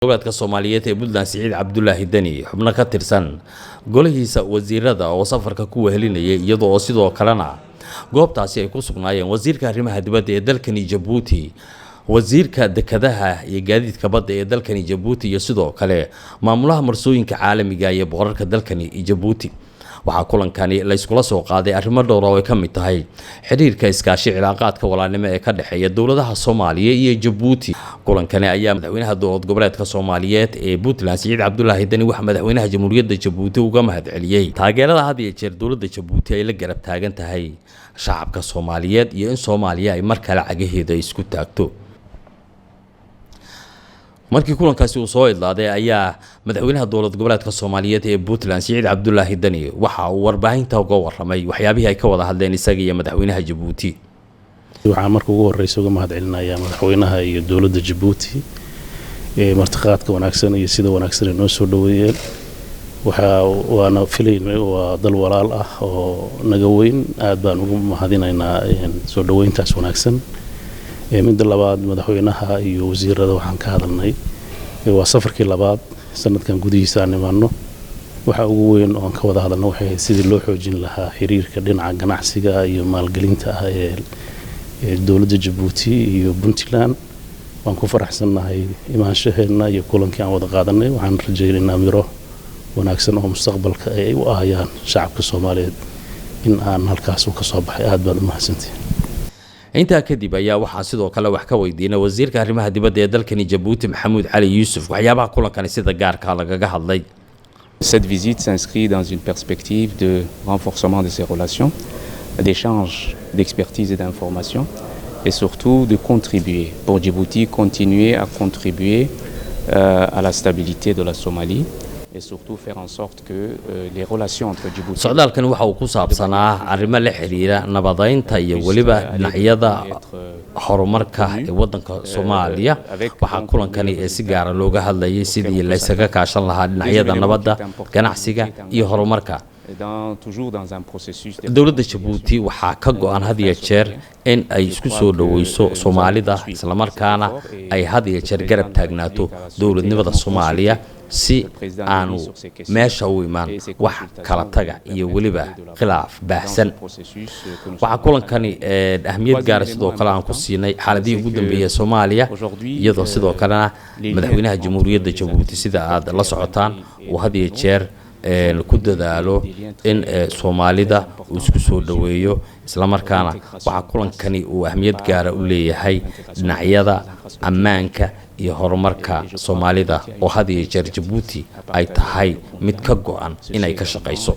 gobolka Soomaaliyeed ee Puntland Siciid Cabdullaahi Dani xubno ka tirsan golahiisa wasiirada oo safarka ku wehelinayay iyadoo sidoo kalena goobtaasi ay ku sugnaayeen wasiirka arrimaha dibadda ee dalkani Djibouti, wasiirka dekedaha iyo gaadiidka badda ee dalkani Djibouti iyo sidoo kale maamulaha marsooyinka caalamiga iyo boqorka dalkani Djibouti. waxaa kulankani la iskula soo qaaday arrimo dhowr oo ay ka mid tahay xiriirka iskaashi cilaaqaadka walaalnimo ee ka dhaxeeya dowladaha Soomaaliya iyo Djibouti. kulankani ayaa madaxweynaha dowlad goboleedka Soomaaliyeed ee Puntland Siciid Cabdullaahi Dani waxa madaxweynaha Jamhuuriyadda Djibouti uga mahadceliyay taageerada had iyo jeer dowladda Djibouti ay la garab taagan tahay shacabka Soomaaliyeed iyo in Soomaaliya ay mar kale cagaheeda isku taagto. markii kulankaasi uu soo idlaaday ayaa madaxweynaha dowlad goboleedka Soomaaliyeed ee Puntland Siciid Cabdullaahi Dani waxa uu warbaahinta uga waramay waxyaabihii ay ka wada hadleen isaga iyo madaxweynaha Djibouti. waxaan markii ugu horreysay uga mahadcelinayaa madaxweynaha iyo dowladda Djibouti martiqaadka wanaagsan iyo sida wanaagsan ee noo soo dhaweeyeen. waana filaynay waa dal walaal ah oo naga weyn, aad baan ugu mahadinaynaa soo dhaweyntaas wanaagsan. midda labaad madaxweynaha iyo wasiirada waxaan ka hadalnay waa safarkii labaad sanadkan gudihiisa aan imaano. waxa ugu weyn oo aan ka wada hadalno waxay sidii loo xoojin lahaa xiriirka dhinaca ganacsiga iyo maalgelinta ah ee dowladda Djibouti iyo Puntland. waan ku faraxsanahay imaanshaheena iyo kulankii aan wada qaadanay. waxaan rajaynaynaa miro wanaagsan oo mustaqbalka ay u ahayaan shacabka Soomaaliyeed in aan halkaas ka soo baxay. aad baad u mahadsantihiin. inta kadib ayaa waxaa sidoo kale wax ka weydiinay wasiirka arrimaha dibadda ee dalkani Djibouti Maxamuud Cali Yuusuf waxyaabaha kulankani sida gaarka lagaga hadlay. Cette visite s'inscrit dans une perspective de renforcement de ces relations, d'échange d'expertise et d'information, et surtout de contribuer, pour Djibouti, continuer à contribuer à la stabilité de la Somalie. et surtout faire en sorte que les relations entre Djibouti socdaalkan waxa uu ku saabsanaa arrimo la xiriira nabadeynta iyo waliba dhinacyada horumarka ee wadanka Soomaaliya. waxa kulankani si gaar ah looga hadlayay sidii la isaga kaashan lahaa dhinacyada nabadda, ganacsiga iyo horumarka. dowladda Djibouti waxaa ka go'an had iyo jeer in ay isku soo dhaweyso Soomaalida isla markaana ay had iyo jeer garab taagnaato dowladnimada Soomaaliya si aanu meesha u imaan wax kala taga iyo waliba khilaaf baahsan. waxa kulankani ahmiyad gaar ah sidoo kale aan ku siinay xaaladii ugu dambeeyay Soomaaliya iyadoo sidoo kalena madaxweynaha Jamhuuriyadda Djibouti sida aad la socotaan uu had iyo jeer ku dadaalo in Soomaalida uu isku soo dhaweeyo isla markaana waxa kulankani uu ahmiyad gaar ah u leeyahay dhinacyada ammaanka iyo horumarka Soomaalida oo had iyo jeer Djibouti ay tahay mid ka go'an inay ka shaqeyso.